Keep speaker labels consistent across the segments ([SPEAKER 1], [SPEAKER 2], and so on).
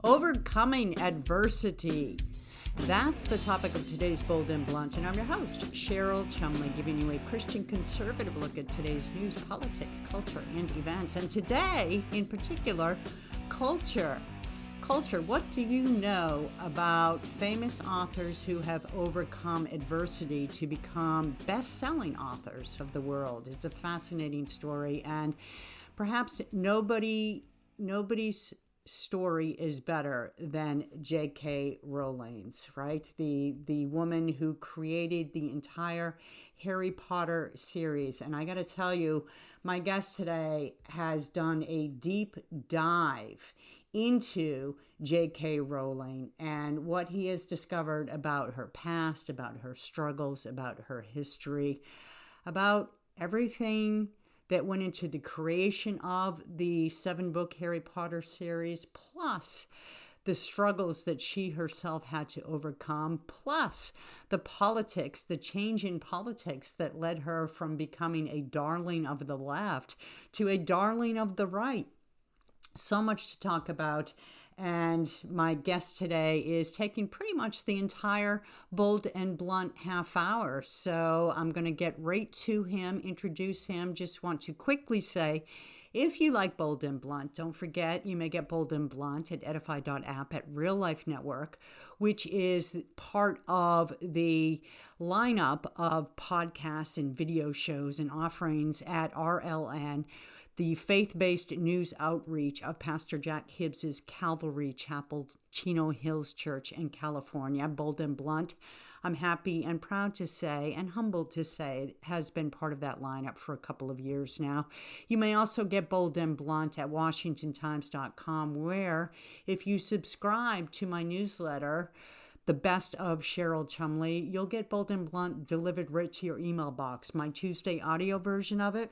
[SPEAKER 1] Overcoming adversity. That's the topic of today's Bold and Blunt, and I'm your host, Cheryl Chumley, giving you a Christian conservative look at today's news, politics, culture, and events. And today, in particular, culture. Culture. What do you know about famous authors who have overcome adversity to become best-selling authors of the world? It's a fascinating story, and perhaps nobody's story is better than J.K. Rowling's, right? The woman who created the entire Harry Potter series. And I got to tell you, my guest today has done a deep dive into J.K. Rowling and what he has discovered about her past, about her struggles, about her history, about everything that went into the creation of the 7-book Harry Potter series, plus the struggles that she herself had to overcome, plus the politics, the change in politics that led her from becoming a darling of the left to a darling of the right. So much to talk about. And my guest today is taking pretty much the entire Bold and Blunt half hour. So I'm going to get right to him, introduce him. Just want to quickly say, if you like Bold and Blunt, don't forget you may get Bold and Blunt at edify.app at Real Life Network, which is part of the lineup of podcasts and video shows and offerings at RLN, the faith-based news outreach of Pastor Jack Hibbs's Calvary Chapel, Chino Hills Church in California. Bold and Blunt, I'm happy and proud to say, and humbled to say, has been part of that lineup for a couple of years now. You may also get Bold and Blunt at WashingtonTimes.com, where if you subscribe to my newsletter, The Best of Cheryl Chumley, you'll get Bold and Blunt delivered right to your email box. My Tuesday audio version of it,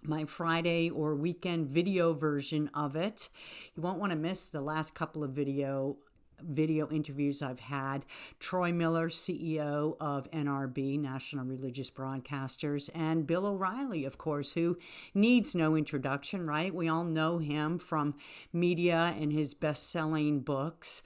[SPEAKER 1] my Friday or weekend video version of it. You won't want to miss the last couple of video interviews I've had. Troy Miller, CEO of NRB, National Religious Broadcasters, and Bill O'Reilly, of course, who needs no introduction, right? We all know him from media and his best-selling books.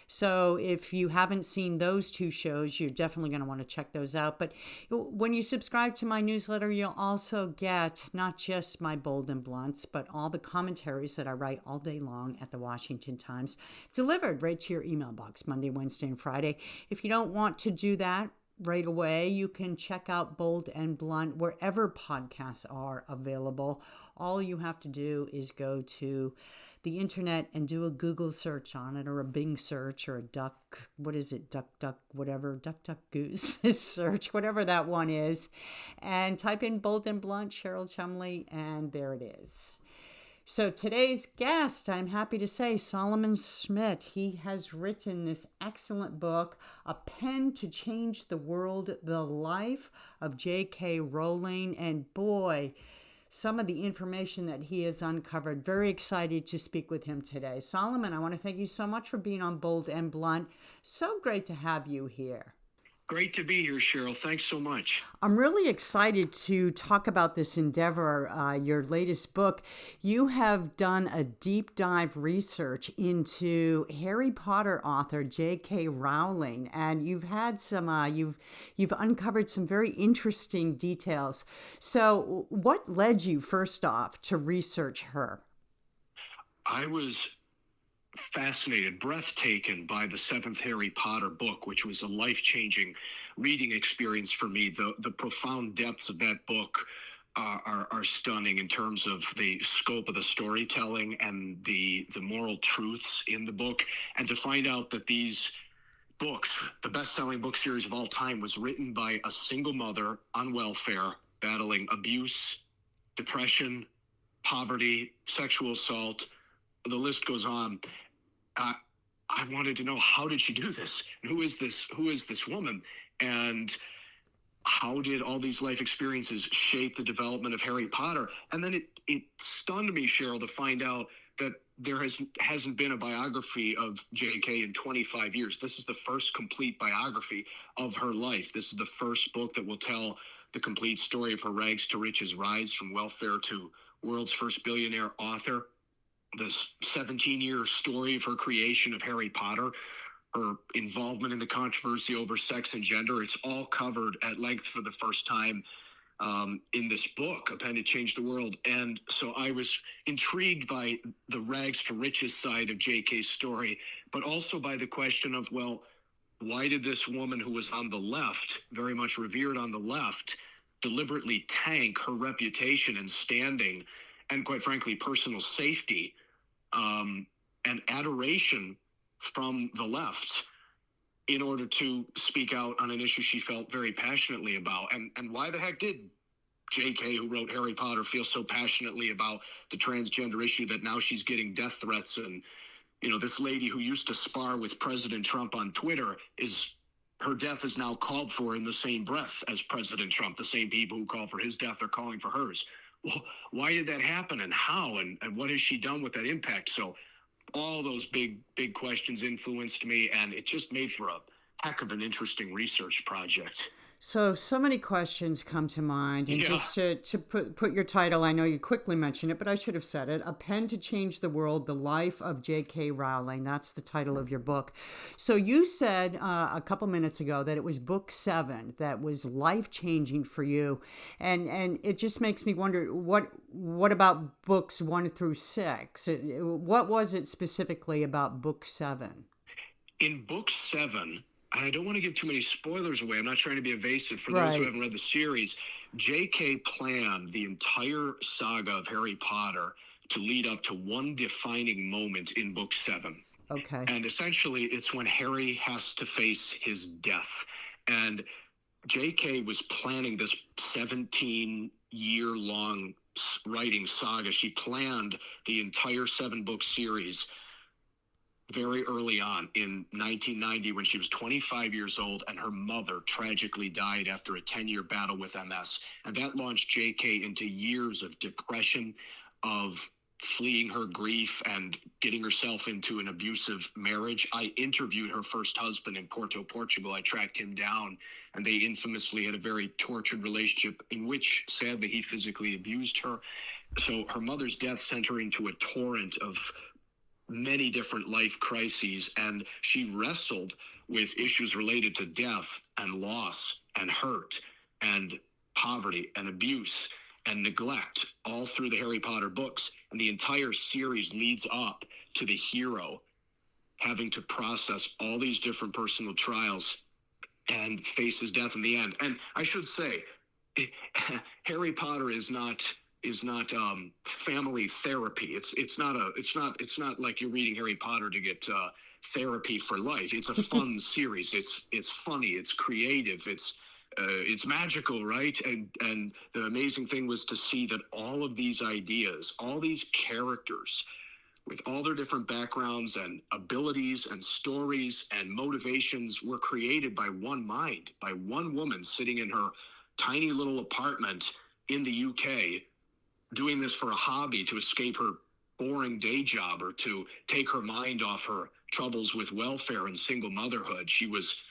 [SPEAKER 1] So if you haven't seen those two shows, you're definitely going to want to check those out. But when you subscribe to my newsletter, you'll also get not just my Bold and Blunts, but all the commentaries that I write all day long at the Washington Times, delivered right to your email box Monday, Wednesday, and Friday. If you don't want to do that right away, you can check out Bold and Blunt wherever podcasts are available. All you have to do is go to the internet and do a Google search on it, or a Bing search, or a duck goose search, whatever that one is, and type in Bold and Blunt, Cheryl Chumley, and there it is. So today's guest, I'm happy to say, Solomon Schmidt. He has written this excellent book, A Pen to Change the World, The Life of J.K. Rowling, and boy, some of the information that he has uncovered. Very excited to speak with him today. Solomon, I want to thank you so much for being on Bold and Blunt. So great to have you here.
[SPEAKER 2] Great to be here, Cheryl. Thanks so much.
[SPEAKER 1] I'm really excited to talk about this endeavor, your latest book. You have done a deep dive research into Harry Potter author J.K. Rowling, and you've had some, you've uncovered some very interesting details. So, what led you first off to research her?
[SPEAKER 2] I was fascinated, breathtaken by the 7th Harry Potter book, which was a life-changing reading experience for me. The profound depths of that book are stunning in terms of the scope of the storytelling and the moral truths in the book. And to find out that these books, the best-selling book series of all time, was written by a single mother on welfare, battling abuse, depression, poverty, sexual assault, the list goes on. I wanted to know, how did she do this? Who is this woman? And how did all these life experiences shape the development of Harry Potter? And then it stunned me, Cheryl, to find out that there hasn't been a biography of J.K. in 25 years. This is the first complete biography of her life. This is the first book that will tell the complete story of her rags to riches rise from welfare to world's first billionaire author. this 17-year story of her creation of Harry Potter, her involvement in the controversy over sex and gender. It's all covered at length for the first time in this book, A Pen to Change the World. And so I was intrigued by the rags to riches side of J.K.'s story, but also by the question of, well, why did this woman who was on the left, very much revered on the left, deliberately tank her reputation and standing and, quite frankly, personal safety and adoration from the left in order to speak out on an issue she felt very passionately about? And why the heck did J.K., who wrote Harry Potter, feel so passionately about the transgender issue that now she's getting death threats? And, you know, this lady who used to spar with President Trump on Twitter, her death is now called for in the same breath as President Trump. The same people who call for his death are calling for hers. Well, why did that happen, and how, and what has she done with that impact? So all those big questions influenced me, and it just made for a heck of an interesting research project.
[SPEAKER 1] So many questions come to mind, and just to put your title, I know you quickly mentioned it, but I should have said it, A Pen to Change the World, The Life of J.K. Rowling. That's the title of your book. So you said a couple minutes ago that it was book 7 that was life-changing for you, and it just makes me wonder, what about books 1 through 6? What was it specifically about book 7?
[SPEAKER 2] In book 7, and I don't want to give too many spoilers away, I'm not trying to be evasive for those who haven't read the series, J.K. planned the entire saga of Harry Potter to lead up to one defining moment in book 7.
[SPEAKER 1] Okay.
[SPEAKER 2] And essentially, it's when Harry has to face his death. And J.K. was planning this 17-year-long writing saga. She planned the entire 7-book series very early on in 1990 when she was 25 years old, and her mother tragically died after a 10-year battle with MS. And that launched J.K. into years of depression, of fleeing her grief and getting herself into an abusive marriage. I interviewed her first husband in Porto, Portugal. I tracked him down, and they infamously had a very tortured relationship in which, sadly, he physically abused her. So her mother's death sent her into a torrent of many different life crises, and she wrestled with issues related to death and loss and hurt and poverty and abuse and neglect all through the Harry Potter books. And the entire series leads up to the hero having to process all these different personal trials and face his death in the end. And I should say, Harry Potter is not family therapy. It's not like you're reading Harry Potter to get therapy for life. It's a fun series. It's funny. It's creative. It's magical, right? And the amazing thing was to see that all of these ideas, all these characters, with all their different backgrounds and abilities and stories and motivations, were created by one mind, by one woman sitting in her tiny little apartment in the UK, doing this for a hobby, to escape her boring day job or to take her mind off her troubles with welfare and single motherhood. She was,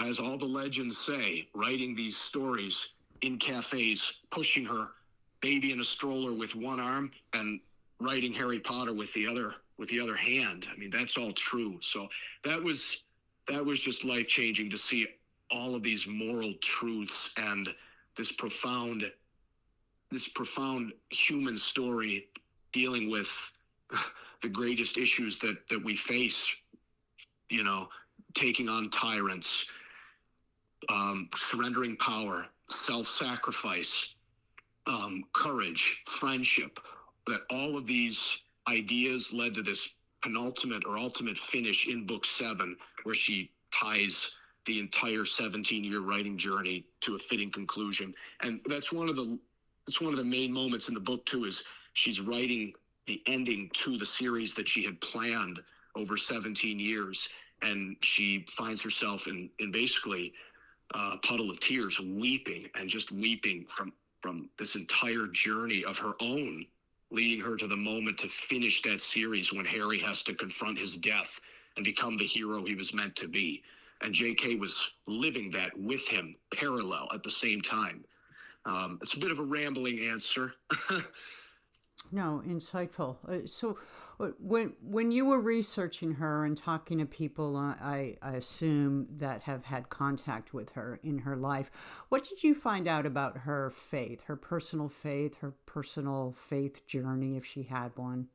[SPEAKER 2] as all the legends say, writing these stories in cafes, pushing her baby in a stroller with one arm and writing Harry Potter with the other hand. I mean, that's all true. So that was just life-changing to see all of these moral truths and this profound human story dealing with the greatest issues that we face, you know, taking on tyrants, surrendering power, self-sacrifice, courage, friendship, that all of these ideas led to this penultimate or ultimate finish in book 7, where she ties the entire 17-year writing journey to a fitting conclusion. And that's one of the main moments in the book too, is she's writing the ending to the series that she had planned over 17 years. And she finds herself in basically a puddle of tears, weeping from this entire journey of her own, leading her to the moment to finish that series when Harry has to confront his death and become the hero he was meant to be. And J.K. was living that with him, parallel at the same time. It's a bit of a rambling answer.
[SPEAKER 1] No, insightful. When you were researching her and talking to people, I assume that have had contact with her in her life, what did you find out about her faith, her personal faith journey, if she had one?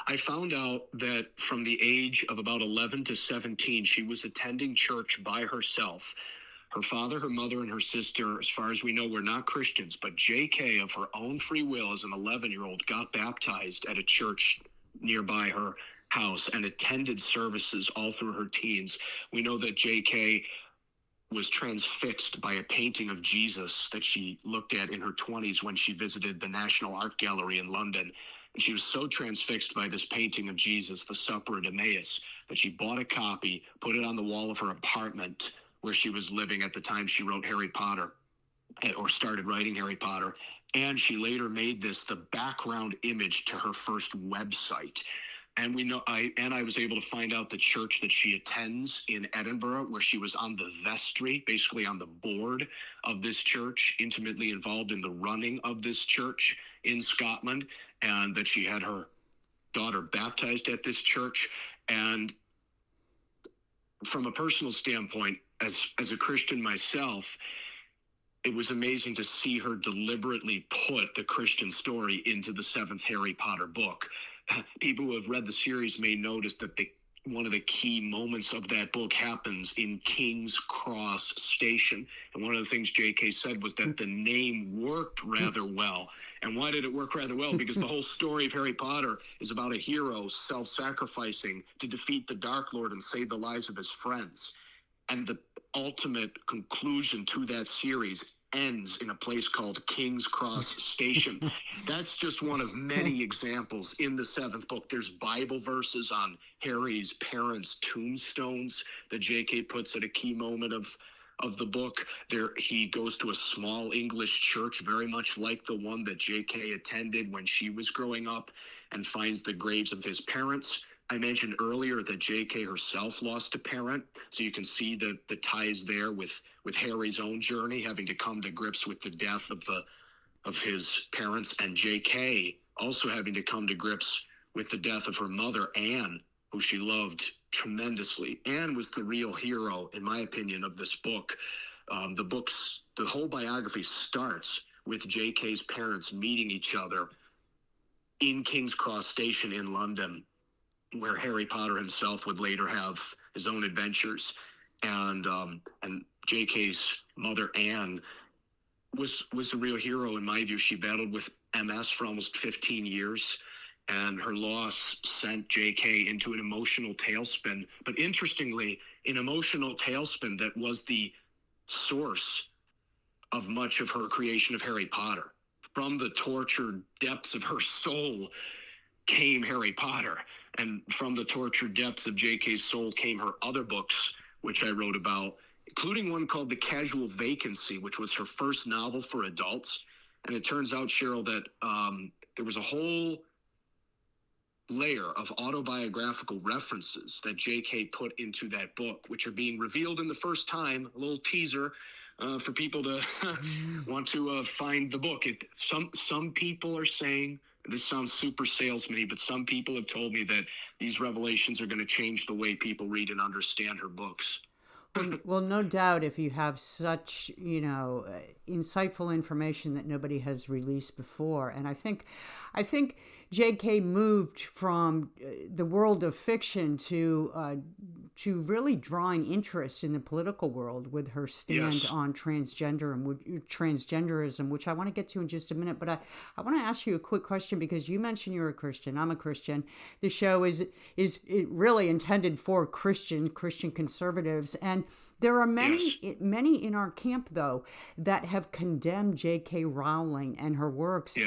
[SPEAKER 2] I found out that from the age of about 11 to 17, she was attending church by herself. Her father, her mother, and her sister, as far as we know, were not Christians, but JK, of her own free will as an 11-year-old, got baptized at a church nearby her house and attended services all through her teens. We know that JK was transfixed by a painting of Jesus that she looked at in her 20s when she visited the National Art Gallery in London. And she was so transfixed by this painting of Jesus, the Supper at Emmaus, that she bought a copy, put it on the wall of her apartment where she was living at the time she wrote Harry Potter, or started writing Harry Potter. And she later made this the background image to her first website. And I was able to find out the church that she attends in Edinburgh, where she was on the vestry, basically on the board of this church, intimately involved in the running of this church in Scotland, and that she had her daughter baptized at this church. And from a personal standpoint, as a Christian myself, it was amazing to see her deliberately put the Christian story into the seventh Harry Potter book. People who have read the series may notice that one of the key moments of that book happens in King's Cross Station. And one of the things J.K. said was that the name worked rather well. And why did it work rather well? Because the whole story of Harry Potter is about a hero self-sacrificing to defeat the Dark Lord and save the lives of his friends. And the ultimate conclusion to that series ends in a place called King's Cross Station. That's just one of many examples in the seventh book. There's Bible verses on Harry's parents' tombstones that J.K. puts at a key moment of the book. There, he goes to a small English church, very much like the one that J.K. attended when she was growing up, and finds the graves of his parents. I mentioned earlier that J.K. herself lost a parent, so you can see the ties there with Harry's own journey, having to come to grips with the death of his parents, and J.K. also having to come to grips with the death of her mother, Anne, who she loved tremendously. Anne was the real hero, in my opinion, of this book. The whole biography starts with J.K.'s parents meeting each other in King's Cross Station in London, where Harry Potter himself would later have his own adventures. And J.K.'s mother, Anne, was the real hero, in my view. She battled with MS for almost 15 years, and her loss sent J.K. into an emotional tailspin. But interestingly, an emotional tailspin that was the source of much of her creation of Harry Potter. From the tortured depths of her soul came Harry Potter. And from the tortured depths of J.K.'s soul came her other books, which I wrote about, including one called The Casual Vacancy, which was her first novel for adults. And it turns out, Cheryl, that there was a whole layer of autobiographical references that J.K. put into that book, which are being revealed in the first time, a little teaser for people to want to find the book. Some people are saying, this sounds super salesman-y, but some people have told me that these revelations are going to change the way people read and understand her books.
[SPEAKER 1] Well, no doubt, if you have such, insightful information that nobody has released before. And I think J.K. moved from the world of fiction to really drawing interest in the political world with her stand on transgenderism, which I want to get to in just a minute. But I want to ask you a quick question, because you mentioned you're a Christian. I'm a Christian. The show is really intended for Christian conservatives, and there are many in our camp, though, that have condemned J.K. Rowling and her works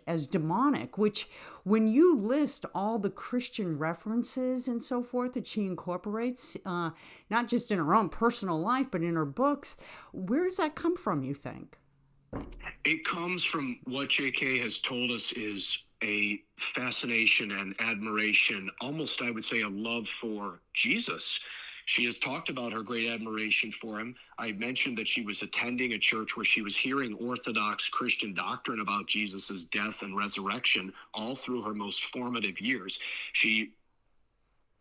[SPEAKER 1] as demonic, which, when you list all the Christian references and so forth that she incorporates, not just in her own personal life, but in her books, where does that come from, you think?
[SPEAKER 2] It comes from what J.K. has told us is a fascination and admiration, almost, I would say, a love for Jesus. She has talked about her great admiration for him. I mentioned that she was attending a church where she was hearing Orthodox Christian doctrine about Jesus's death and resurrection all through her most formative years. She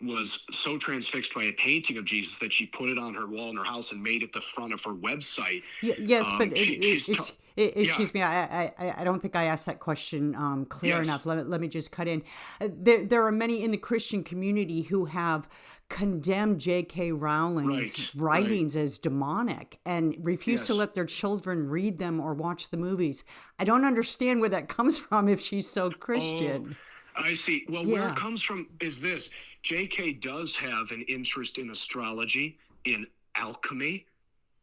[SPEAKER 2] was so transfixed by a painting of Jesus that she put it on her wall in her house and made it the front of her website.
[SPEAKER 1] Yes, but
[SPEAKER 2] Yeah,
[SPEAKER 1] excuse me. I don't think I asked that question clear
[SPEAKER 2] yes,
[SPEAKER 1] enough. Let me just cut in. There are many in the Christian community who have condemned J.K. Rowling's
[SPEAKER 2] right,
[SPEAKER 1] writings as demonic and refuse to
[SPEAKER 2] yes.
[SPEAKER 1] let their children read them or watch the movies. I don't understand where that comes from if she's so
[SPEAKER 2] Oh,
[SPEAKER 1] Christian.
[SPEAKER 2] I see. Well, where it
[SPEAKER 1] Yeah,
[SPEAKER 2] comes from is this. J.K. does have an interest in astrology, in alchemy,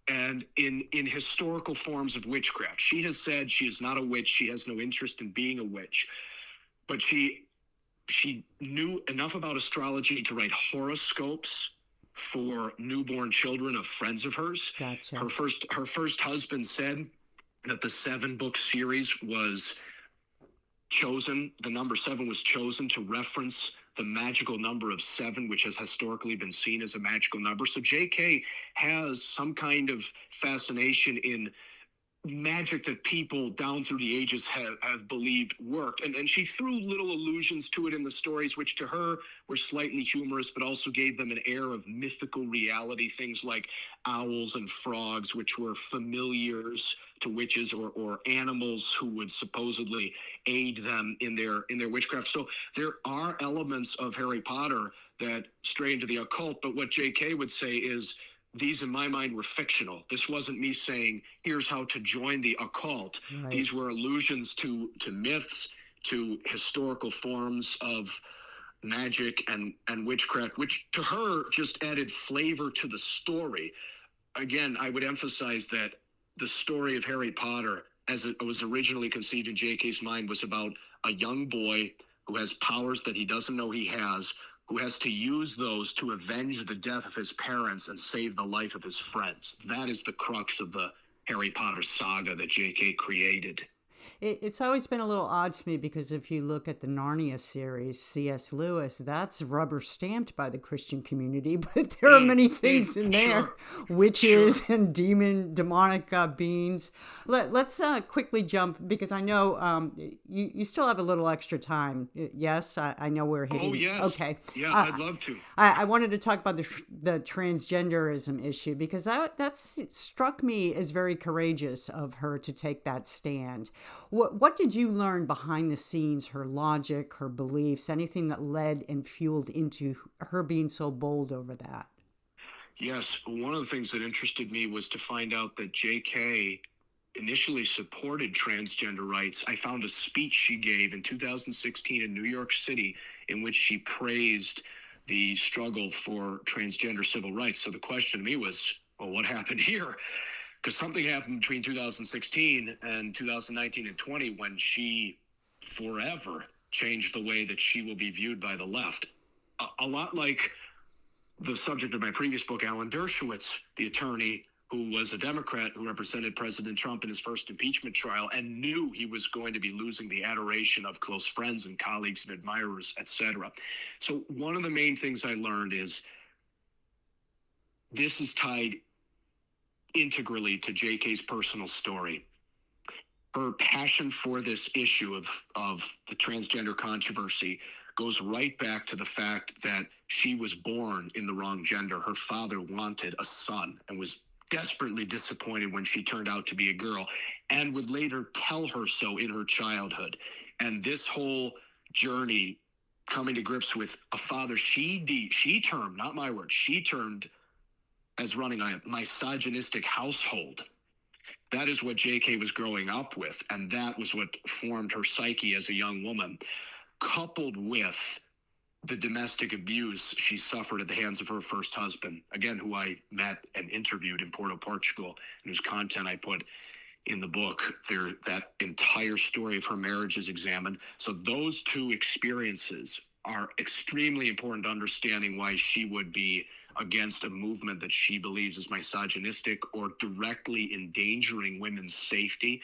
[SPEAKER 2] and in historical forms of witchcraft. She has said she is not a witch. She has no interest in being a witch, but she knew enough about astrology to write horoscopes for newborn children of friends of hers.
[SPEAKER 1] gotcha.
[SPEAKER 2] Her first husband said that the 7-book series was chosen, the number 7 was chosen to reference the magical number of 7, which has historically been seen as a magical number. So JK has some kind of fascination in magic that people down through the ages have believed worked. And she threw little allusions to it in the stories, which to her were slightly humorous, but also gave them an air of mythical reality. Things like owls and frogs, which were familiars to witches, or animals who would supposedly aid them in their witchcraft. So there are elements of Harry Potter that stray into the occult, but what JK would say is, these in my mind were fictional. This wasn't me saying, here's how to join the occult.
[SPEAKER 1] Right.
[SPEAKER 2] These were allusions to myths, to historical forms of magic and witchcraft, which to her just added flavor to the story. Again, I would emphasize that the story of Harry Potter, as it was originally conceived in JK's mind, was about a young boy who has powers that he doesn't know he has, who has to use those to avenge the death of his parents and save the life of his friends. That is the crux of the Harry Potter saga that J.K. created.
[SPEAKER 1] It's always been a little odd to me because if you look at the Narnia series, C.S. Lewis, that's rubber stamped by the Christian community, but there are many things in there,
[SPEAKER 2] Sure,
[SPEAKER 1] witches
[SPEAKER 2] sure.
[SPEAKER 1] and demonic beings. Let's quickly jump because I know you still have a little extra time. Yes, I know we're
[SPEAKER 2] Oh,
[SPEAKER 1] hitting.
[SPEAKER 2] yes.
[SPEAKER 1] Okay.
[SPEAKER 2] Yeah,
[SPEAKER 1] Uh,
[SPEAKER 2] I'd love to.
[SPEAKER 1] I wanted to talk about the transgenderism issue because that's struck me as very courageous of her to take that stand. What did you learn behind the scenes, her logic, her beliefs, anything that led and fueled into her being so bold over that?
[SPEAKER 2] Yes, one of the things that interested me was to find out that J.K. initially supported transgender rights. I found a speech she gave in 2016 in New York City in which she praised the struggle for transgender civil rights. So the question to me was, well, what happened here? Because something happened between 2016 and 2019 and 20 when she forever changed the way that she will be viewed by the left. A lot like the subject of my previous book, Alan Dershowitz, the attorney who was a Democrat who represented President Trump in his first impeachment trial and knew he was going to be losing the adoration of close friends and colleagues and admirers, etc. So one of the main things I learned is this is tied integrally to JK's personal story. Her passion for this issue of the transgender controversy goes right back to the fact that she was born in the wrong gender. Her father wanted a son and was desperately disappointed when she turned out to be a girl, and would later tell her so in her childhood. And this whole journey, coming to grips with a father she termed, not my word, she termed as running a misogynistic household. That is what JK was growing up with, and that was what formed her psyche as a young woman, coupled with the domestic abuse she suffered at the hands of her first husband, again, who I met and interviewed in Porto, Portugal, and whose content I put in the book. That entire story of her marriage is examined. So those two experiences are extremely important to understanding why she would be against a movement that she believes is misogynistic or directly endangering women's safety.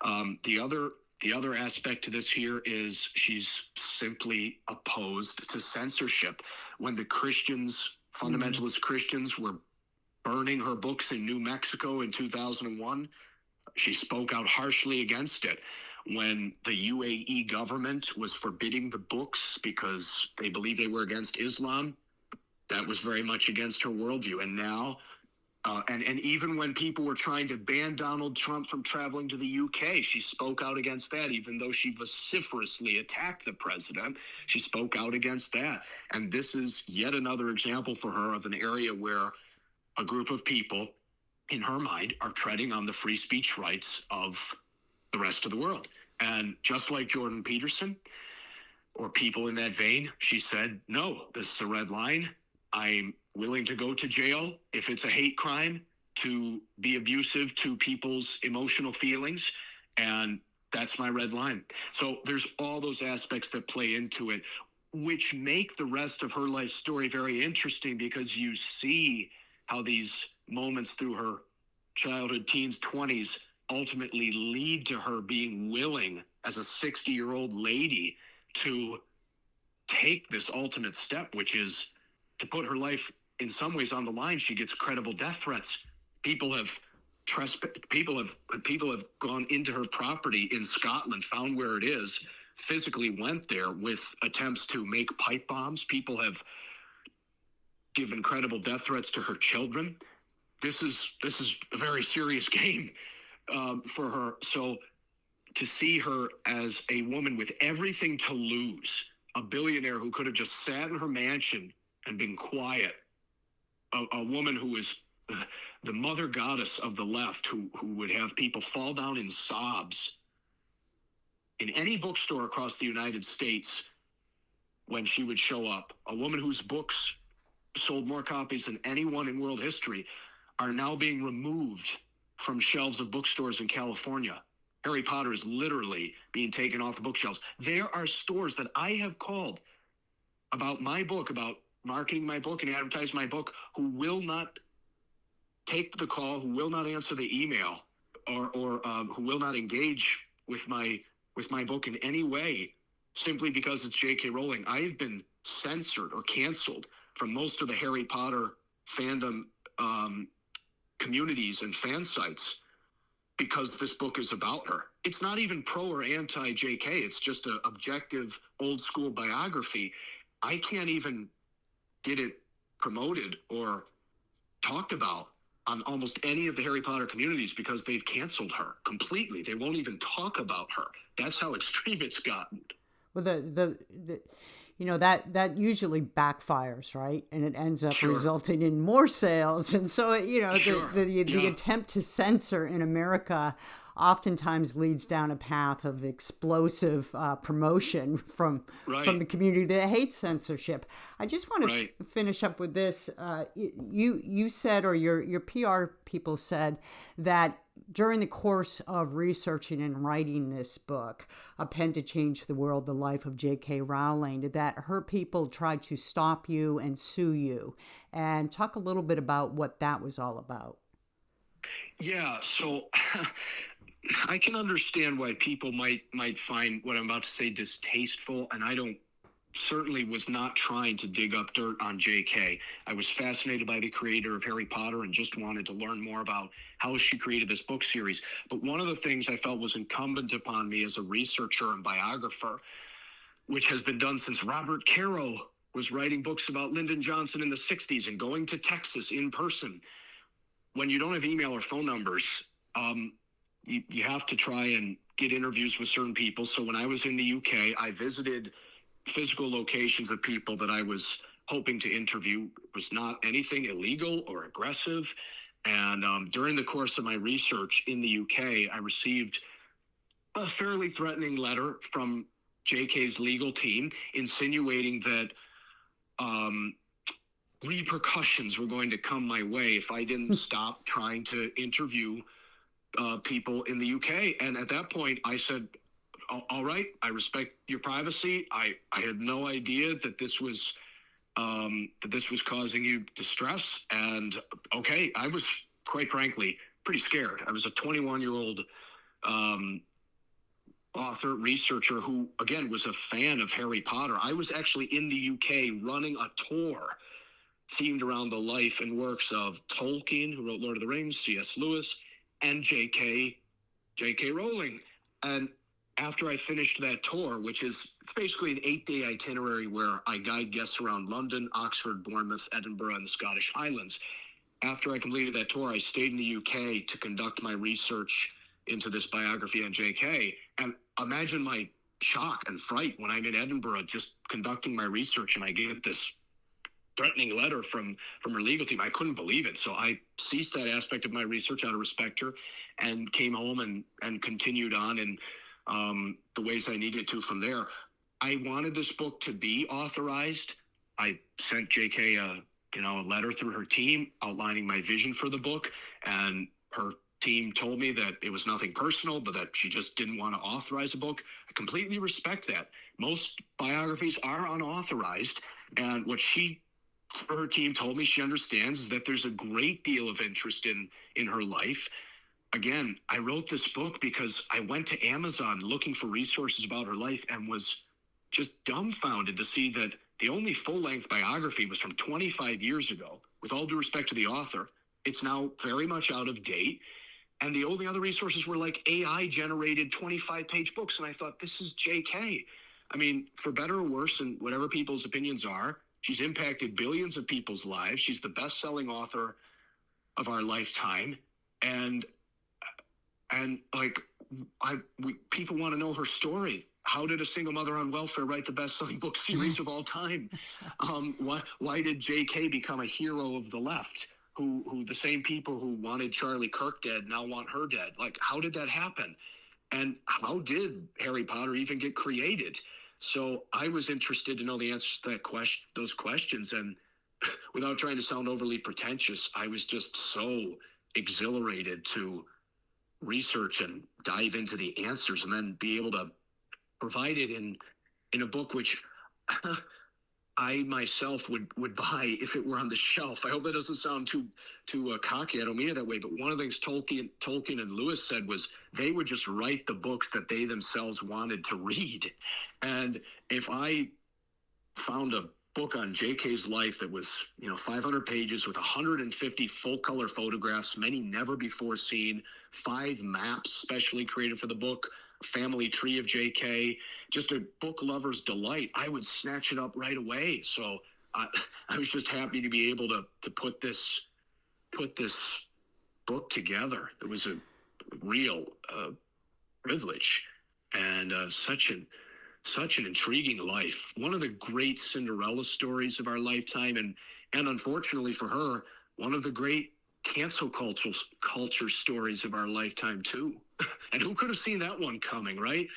[SPEAKER 2] The other aspect to this here is she's simply opposed to censorship. When the Christians Fundamentalist Christians were burning her books in New Mexico in 2001. She spoke out harshly against it. When the UAE government was forbidding the books because they believed they were against Islam, that was very much against her worldview. And now, and even when people were trying to ban Donald Trump from traveling to the UK, she spoke out against that. Even though she vociferously attacked the president, she spoke out against that. And this is yet another example for her of an area where a group of people, in her mind, are treading on the free speech rights of the rest of the world. And just like Jordan Peterson or people in that vein, she said, no, this is a red line. I'm willing to go to jail if it's a hate crime to be abusive to people's emotional feelings. And that's my red line. So there's all those aspects that play into it, which make the rest of her life story very interesting, because you see how these moments through her childhood, teens, 20s ultimately lead to her being willing as a 60-year-old lady to take this ultimate step, which is to put her life in some ways on the line. She gets credible death threats. People have gone into her property in Scotland, found where it is, physically went there with attempts to make pipe bombs. People have given credible death threats to her children. This is a very serious game for her. So to see her as a woman with everything to lose, a billionaire who could have just sat in her mansion and been quiet, a woman who is the mother goddess of the left, who would have people fall down in sobs in any bookstore across the United States when she would show up, a woman whose books sold more copies than anyone in world history, are now being removed from shelves of bookstores in California. Harry Potter is literally being taken off the bookshelves. There are stores that I have called about my book, about marketing my book and advertising my book, who will not take the call, who will not answer the email, or who will not engage with my book in any way, simply because it's J.K. Rowling. I've been censored or canceled from most of the Harry Potter fandom communities and fan sites because this book is about her. It's not even pro or anti JK. It's just an objective old school biography. I can't even get it promoted or talked about on almost any of the Harry Potter communities because they've canceled her completely. They won't even talk about her. That's how extreme it's gotten.
[SPEAKER 1] Well, the you know, that usually backfires, right? And it ends up
[SPEAKER 2] Sure.
[SPEAKER 1] resulting in more sales. And so, you know,
[SPEAKER 2] Sure.
[SPEAKER 1] the
[SPEAKER 2] Yeah.
[SPEAKER 1] attempt to censor in America oftentimes leads down a path of explosive promotion from
[SPEAKER 2] Right.
[SPEAKER 1] the community that hates censorship. I just want to
[SPEAKER 2] Right.
[SPEAKER 1] finish up with this. You said, or your PR people said, that during the course of researching and writing this book, A Pen to Change the World, the life of J.K. Rowling, that her people tried to stop you and sue you. And talk a little bit about what that was all about.
[SPEAKER 2] Yeah, so I can understand why people might find what I'm about to say distasteful, and I certainly was not trying to dig up dirt on JK. I was fascinated by the creator of Harry Potter and just wanted to learn more about how she created this book series. But one of the things I felt was incumbent upon me as a researcher and biographer, which has been done since Robert Caro was writing books about Lyndon Johnson in the 60s and going to Texas in person. When you don't have email or phone numbers, you have to try and get interviews with certain people. So when I was in the UK, I visited physical locations of people that I was hoping to interview. It was not anything illegal or aggressive. And during the course of my research in the UK, I received a fairly threatening letter from JK's legal team insinuating that repercussions were going to come my way if I didn't stop trying to interview people in the UK. And at that point, I said, all right, I respect your privacy. I had no idea that this was causing you distress. And okay, I was, quite frankly, pretty scared. I was a 21-year-old author, researcher who, again, was a fan of Harry Potter. I was actually in the UK running a tour themed around the life and works of Tolkien, who wrote Lord of the Rings, C.S. Lewis, and J.K. Rowling. And after I finished that tour, which is it's basically an 8-day itinerary where I guide guests around London, Oxford, Bournemouth, Edinburgh, and the Scottish Highlands. After I completed that tour, I stayed in the UK to conduct my research into this biography on J.K. And imagine my shock and fright when I'm in Edinburgh just conducting my research and I get this threatening letter from her legal team. I couldn't believe it. So I ceased that aspect of my research out of respect her and came home and continued on in the ways I needed to from there. I wanted this book to be authorized. I sent JK a letter through her team outlining my vision for the book, and her team told me that it was nothing personal, but that she just didn't want to authorize a book. I completely respect that. Most biographies are unauthorized, and what her team told me she understands is that there's a great deal of interest in her life. Again, I wrote this book because I went to Amazon looking for resources about her life and was just dumbfounded to see that the only full-length biography was from 25 years ago. With all due respect to the author, it's now very much out of date. And the only other resources were like AI-generated 25-page books. And I thought, this is JK. I mean, for better or worse, and whatever people's opinions are, she's impacted billions of people's lives. She's the best-selling author of our lifetime. And like, people want to know her story. How did a single mother on welfare write the best-selling book series of all time? Why did J.K. become a hero of the left? Who the same people who wanted Charlie Kirk dead now want her dead? Like, how did that happen? And how did Harry Potter even get created? So I was interested to know the answers to those questions. And without trying to sound overly pretentious, I was just so exhilarated to research and dive into the answers and then be able to provide it in a book which I myself would buy if it were on the shelf. I hope that doesn't sound too cocky. I don't mean it that way. But one of the things Tolkien and Lewis said was they would just write the books that they themselves wanted to read. And if I found a book on JK's life that was 500 pages with 150 full color photographs, many never before seen, 5 maps specially created for the book, a family tree of JK, just a book lover's delight, I would snatch it up right away. So I was just happy to be able to put this book together. It was a real privilege and such an intriguing life. One of the great Cinderella stories of our lifetime, and unfortunately for her, one of the great cancel culture stories of our lifetime too. And who could have seen that one coming, right?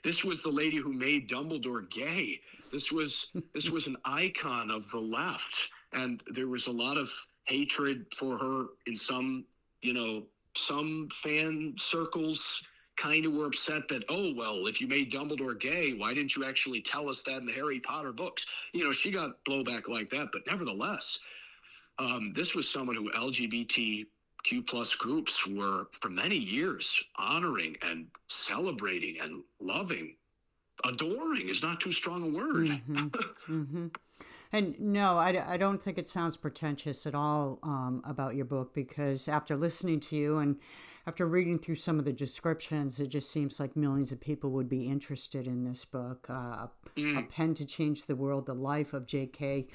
[SPEAKER 2] This was the lady who made Dumbledore gay. This was an icon of the left, and there was a lot of hatred for her in some fan circles. Kind of were upset that, oh, well, if you made Dumbledore gay, why didn't you actually tell us that in the Harry Potter books? She got blowback like that, but nevertheless, this was someone who LGBTQ plus groups were for many years honoring and celebrating and loving. Adoring is not too strong a word.
[SPEAKER 1] Mm-hmm. Mm-hmm. And no, I don't think it sounds pretentious at all about your book, because after listening to you and after reading through some of the descriptions, it just seems like millions of people would be interested in this book. A Pen to Change the World, The Life of J.K.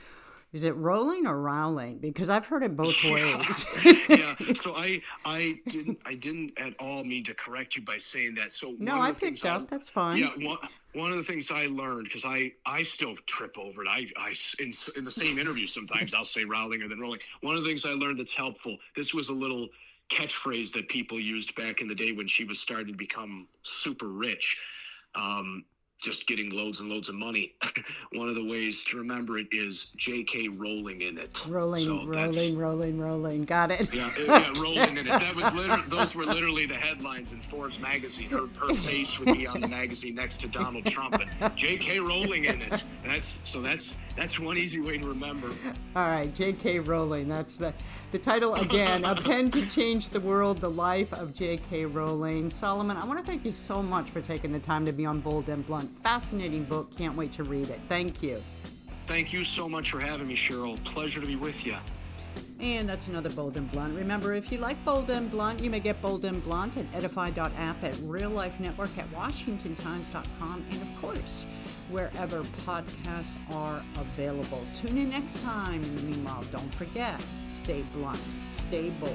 [SPEAKER 1] Is it Rowling or Rowling? Because I've heard it both ways.
[SPEAKER 2] Yeah. So I didn't at all mean to correct you by saying that. So
[SPEAKER 1] no, I picked up. That's fine.
[SPEAKER 2] Yeah. One of the things I learned, because I still trip over it. I in the same interview sometimes I'll say Rowling or then Rowling. One of the things I learned that's helpful. This was a little catchphrase that people used back in the day when she was starting to become super rich. Just getting loads and loads of money. One of the ways to remember it is J.K. Rowling in it.
[SPEAKER 1] Rolling. Got it.
[SPEAKER 2] Yeah, rolling in it. That was those were literally the headlines in Forbes magazine. Her face would be on the magazine next to Donald Trump, and J.K. Rowling in it. And that's one easy way to remember.
[SPEAKER 1] All right, J.K. Rowling. That's the title again. A Pen to Change the World, The Life of J.K. Rowling. Solomon, I want to thank you so much for taking the time to be on Bold and Blunt. Fascinating book. Can't wait to read it. Thank you.
[SPEAKER 2] Thank you so much for having me, Cheryl. Pleasure to be with you.
[SPEAKER 1] And that's another Bold and Blunt. Remember, if you like Bold and Blunt, you may get Bold and Blunt at edify.app, at Real Life Network, at WashingtonTimes.com, and of course, wherever podcasts are available. Tune in next time. In the meanwhile, don't forget, stay blunt, stay bold.